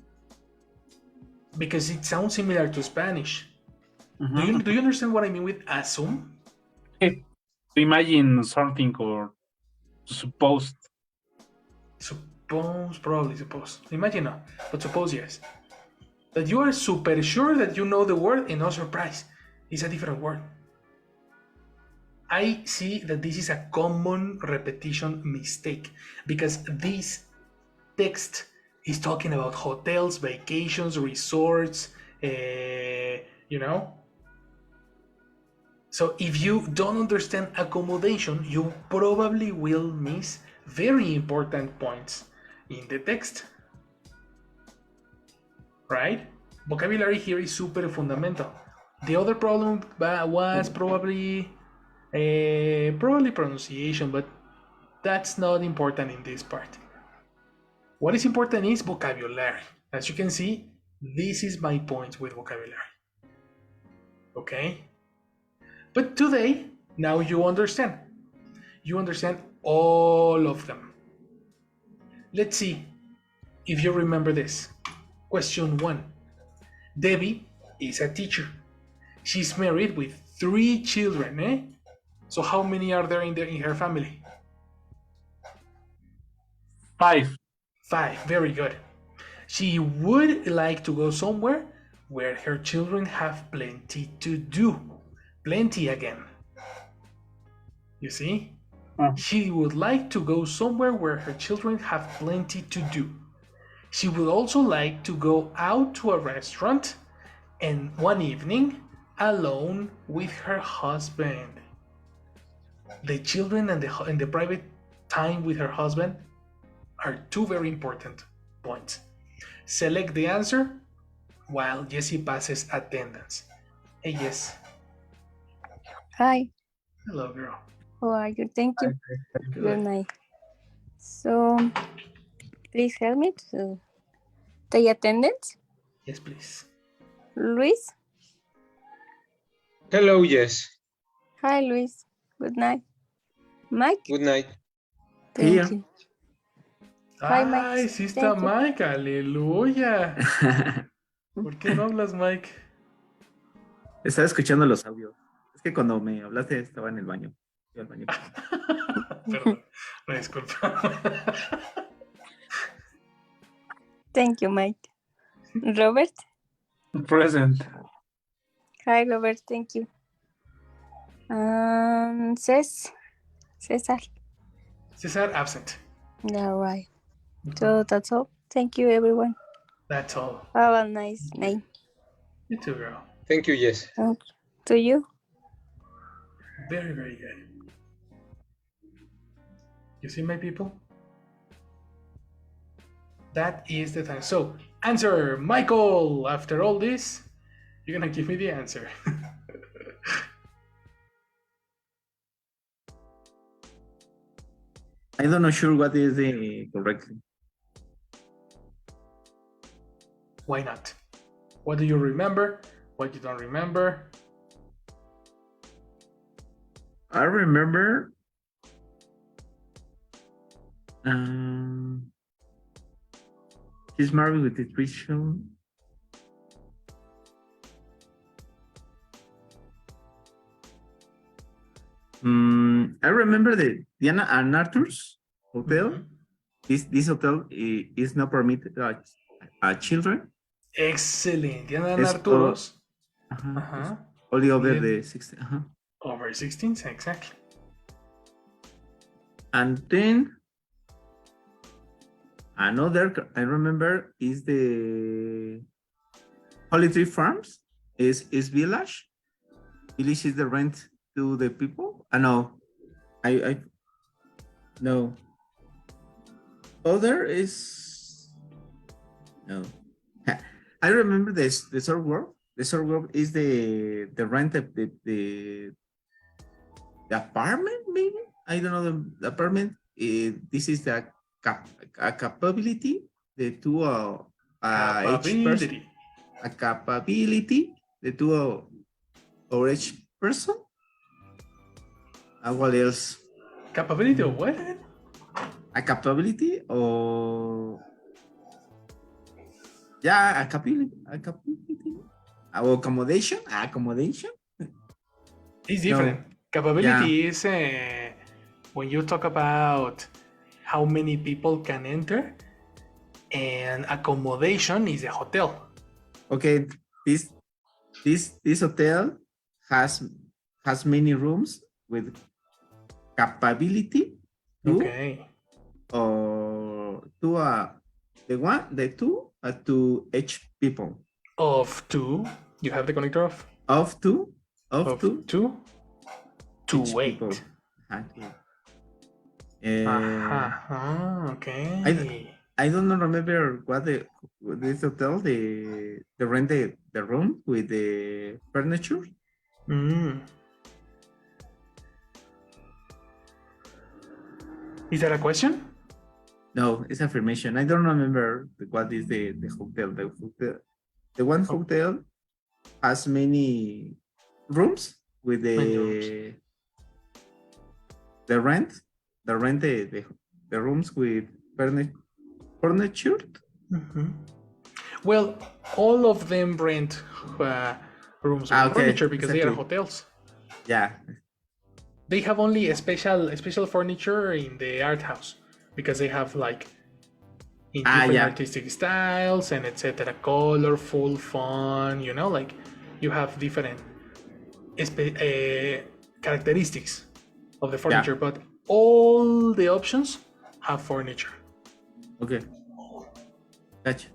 because it sounds similar to Spanish. Do you understand what I mean with assume? Imagine something or supposed. Suppose. Imagine not, but suppose yes. That you are super sure that you know the word and no surprise. It's a different word. I see that this is a common repetition mistake because this text is talking about hotels, vacations, resorts, you know. So if you don't understand accommodation, you probably will miss very important points in the text. Right? Vocabulary here is super fundamental. The other problem was probably pronunciation, but that's not important in this part. What is important is vocabulary. As you can see, this is my point with vocabulary. Okay? But today, now you understand. You understand all of them. Let's see if you remember this. Question 1. Debbie is a teacher. She's married with 3 children, eh? So how many are there in her family? 5. 5, very good. She would like to go somewhere where her children have plenty to do. Plenty again. You see? She would like to go somewhere where her children have plenty to do. She would also like to go out to a restaurant and one evening alone with her husband. The children and the private time with her husband are 2 very important points. Select the answer while Jessie passes attendance. Hey, Jess. Hi, Hello, girl. how are you? Thank you. Good Good. night. So, please help me to take attendance. Yes, please. Luis. Hello, yes. Hi, Luis. Good night. Mike. Good night. Thank you. Hi, Mike. Ay, sí está Thank you. Mike. Aleluya. ¿Por qué no hablas, Mike? Estaba escuchando los audios. Es que cuando me hablaste estaba en el baño. Fui al baño. Perdón, me disculpa. Thank you, Mike. Robert. Present. Hi, Robert. Thank you. Cesar. Cesar, absent. All right. So that's all. Thank you, everyone. That's all. Have a nice night. You too, girl. Thank you, yes. To you. Very, very good. You see, my people? That is the time. So, answer, Michael. After all this, you're gonna give me the answer. I don't know sure what is the correct. Why not? What do you remember? What you don't remember? I remember He's married with the 3 children. I remember the Diana and Arthur's hotel. This hotel is not permitted children. Excellent. Diana and Arturo's. Only over the 16. Over 16, exactly. And then another I remember is the Holy Tree Farms is village. Village is the rent to the people. No, I no. Other is no. I remember this the Surfboard. The Surfboard is the rent of the apartment, maybe. I don't know the apartment. This is the capability, the two each person, a capability, the two or each person. What else? Capability of what? A capability or yeah, a capability. Accommodation. It's different. No. Capability is when you talk about how many people can enter, and accommodation is a hotel. Okay, this hotel has many rooms with capability to, okay, or to the two to each people. Of 2, you have the connector of 2 to 8. Okay. I don't remember what this hotel the rent the room with the furniture. Is that a question? No, it's affirmation. I don't remember what is the hotel. The one hotel has many rooms with the rent the rooms with furniture. Well, all of them rent rooms with furniture because they are hotels. Yeah. They have only a special furniture in the art house because they have like in different artistic styles and etc. Colorful, fun, like you have different characteristics of the furniture, but all the options have furniture. Okay. Gotcha.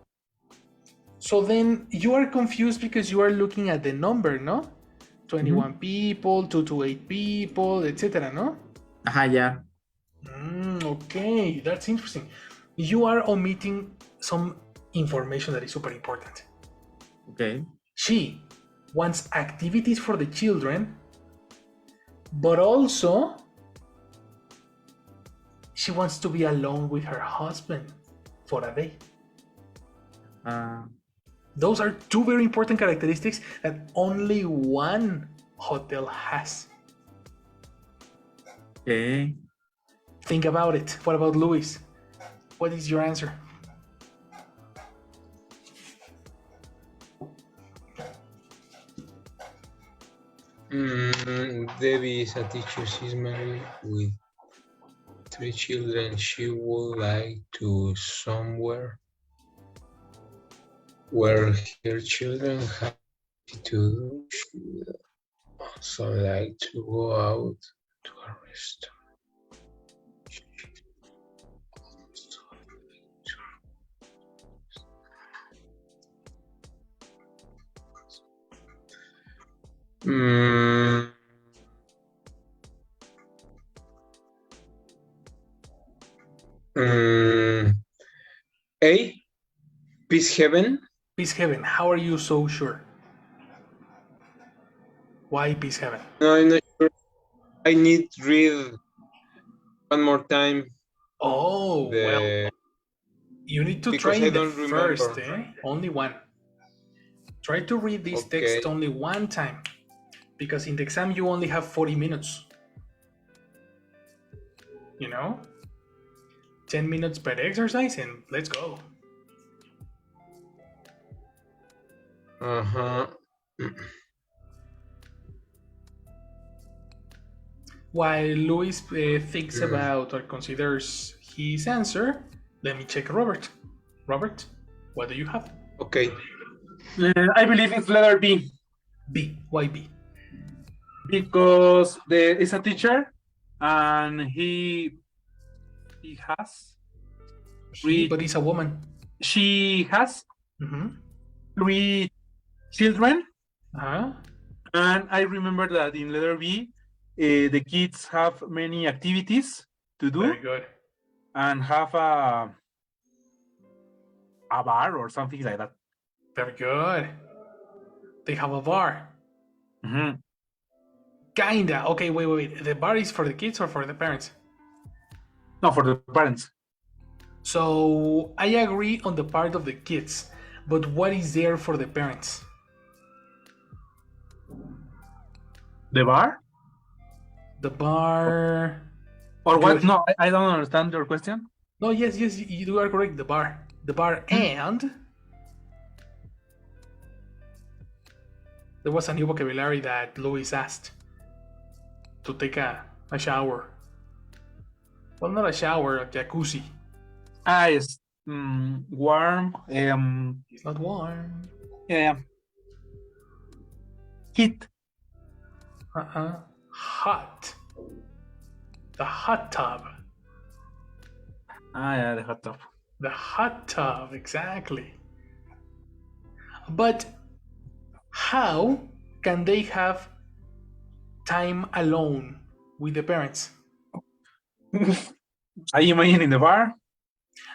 So then you are confused because you are looking at the number, no? 21 people, 2 to 8 people, etc., no? Yeah. Okay, that's interesting. You are omitting some information that is super important. Okay. She wants activities for the children, but also she wants to be alone with her husband for a day. Those are 2 very important characteristics that only one hotel has. Okay. Think about it. What about Luis? What is your answer? Debbie is a teacher. She's married with 3 children. She would like to somewhere where her children have to do. She would also like to go out to a restaurant. A. Peace Heaven. Peace Heaven. How are you so sure? Why Peace Heaven? No, I'm not sure. I need to read one more time. Oh, well. You need to try the first, only one. Try to read this text only one time. Because in the exam you only have 40 minutes. 10 minutes per exercise and let's go. Uh-huh. While Luis thinks about or considers his answer, let me check Robert. Robert, what do you have? Okay. I believe it's letter B. B. Why B? Because there is a teacher and he has But he's a woman. she has Mm-hmm. 3 children, Uh-huh. and I remember that in letter B, the kids have many activities to do Very good. and have a bar or something like that. Very good. They have a bar. Mhm. Kinda. Okay, wait. The bar is for the kids or for the parents? No, for the parents. So I agree on the part of the kids, but what is there for the parents? The bar? The bar. Or what? Good. No, I don't understand your question. No, yes, you are correct. The bar. The bar and there was a new vocabulary that Louis asked to take a shower. Well, not a shower, a jacuzzi. Yes. Warm. It's not warm. Yeah. Heat. Hot. The hot tub. Yeah, the hot tub. The hot tub, exactly. But how can they have time alone with the parents? Are you imagining the bar?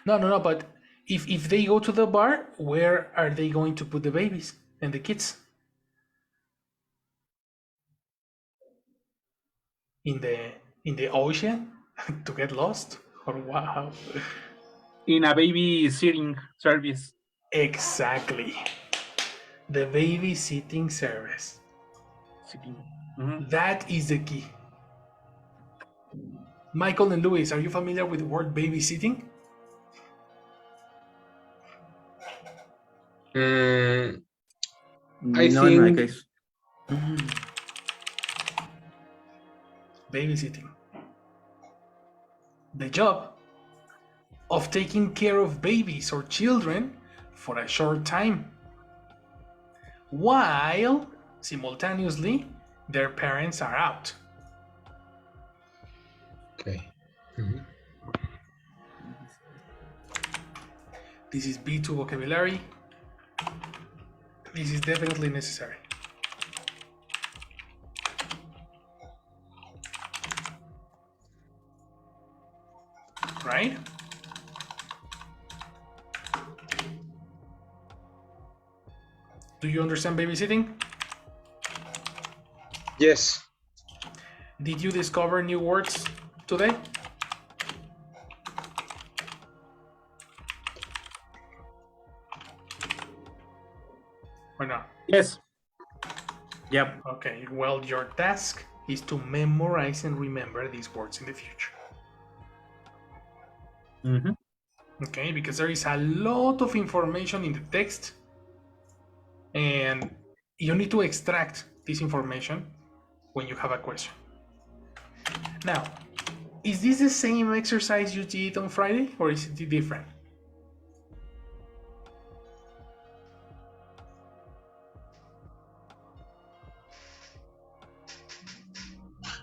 No, but if they go to the bar, where are they going to put the babies and the kids? In the ocean to get lost? Or wow. In a babysitting service. Exactly. The babysitting service. Mhm. That is the key. Michael and Louis, are you familiar with the word babysitting? I No, think in my case. Babysitting. The job of taking care of babies or children for a short time, while simultaneously their parents are out. okay. This is B2 vocabulary. This is definitely necessary. Right? Do you understand babysitting? Yes. Did you discover new words today? Or not? Yes. Yep. Okay, well, your task is to memorize and remember these words in the future. Mhm. Okay, because there is a lot of information in the text and you need to extract this information when you have a question. Now, is this the same exercise you did on Friday or is it different?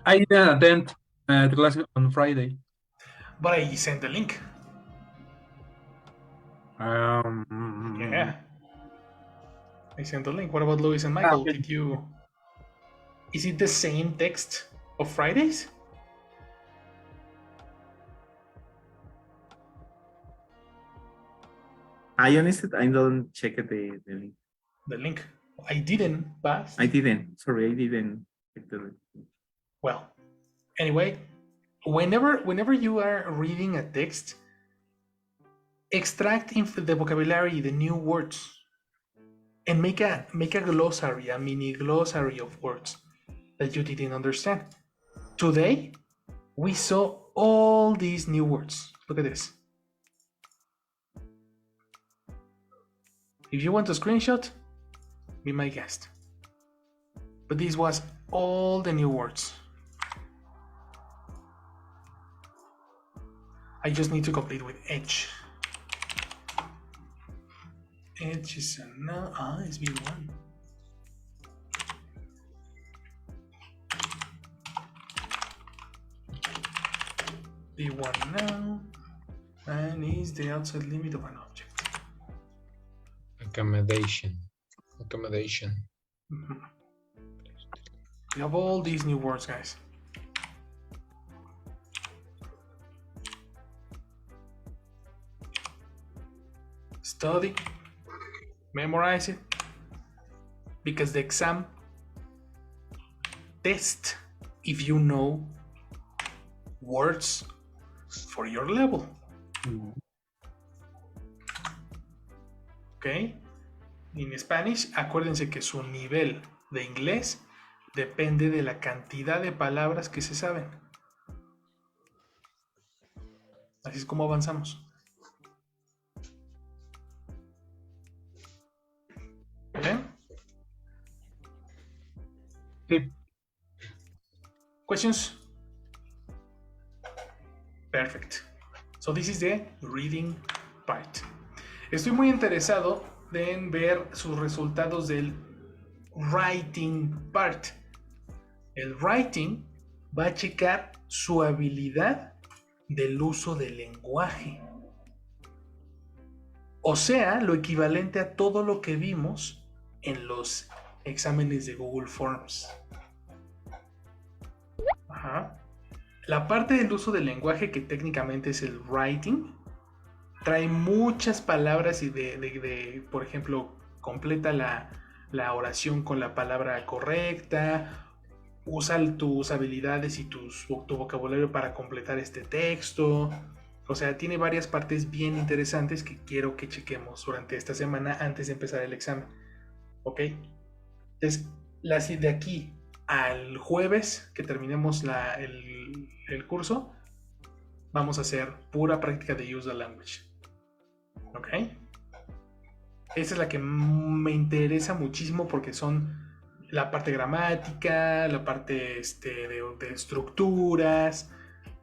I didn't attend the class on Friday. But I sent the link. Yeah. I sent the link. What about Louis and Michael? Okay. Did you... Is it the same text of Fridays? I honestly, I don't check the link. The link. I didn't pass. I didn't. Sorry, I didn't check the link. Well, anyway, whenever you are reading a text, extract the vocabulary, the new words, and make a glossary, a mini glossary of words that you didn't understand. Today, we saw all these new words. Look at this. If you want a screenshot, be my guest. But this was all the new words. I just need to complete with edge. Edge is a no. It's B1. B1 now. And is the outside limit of an object. Accommodation. Mm-hmm. We have all these new words, guys. Study, memorize it, because the exam test if you know words for your level. Ok. En Spanish, acuérdense que su nivel de inglés depende de la cantidad de palabras que se saben. Así es como avanzamos. ¿Vale? Sí. Questions? Perfect. So this is the reading part. Estoy muy interesado en ver sus resultados del writing part. El writing va a checar su habilidad del uso del lenguaje. O sea, lo equivalente a todo lo que vimos en los exámenes de Google Forms. Ajá. La parte del uso del lenguaje, que técnicamente es el writing, trae muchas palabras y por ejemplo, completa la oración con la palabra correcta, usa tus habilidades y tu vocabulario para completar este texto. O sea, tiene varias partes bien interesantes que quiero que chequemos durante esta semana antes de empezar el examen. ¿Ok? Entonces, de aquí al jueves que terminemos el curso, vamos a hacer pura práctica de use the language. ¿Ok? Esa es la que me interesa muchísimo porque son la parte gramática, la parte de estructuras,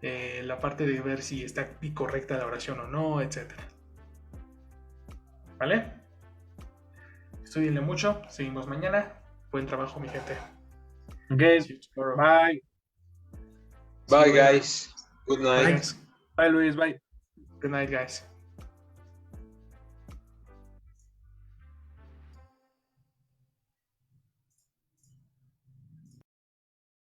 la parte de ver si está correcta la oración o no, etc. ¿Vale? Estudienle mucho, seguimos mañana. Buen trabajo, mi gente. Okay, See you tomorrow. bye. Bye, See you later. guys. Good night. Guys. Bye, Luis, bye. Good night, guys.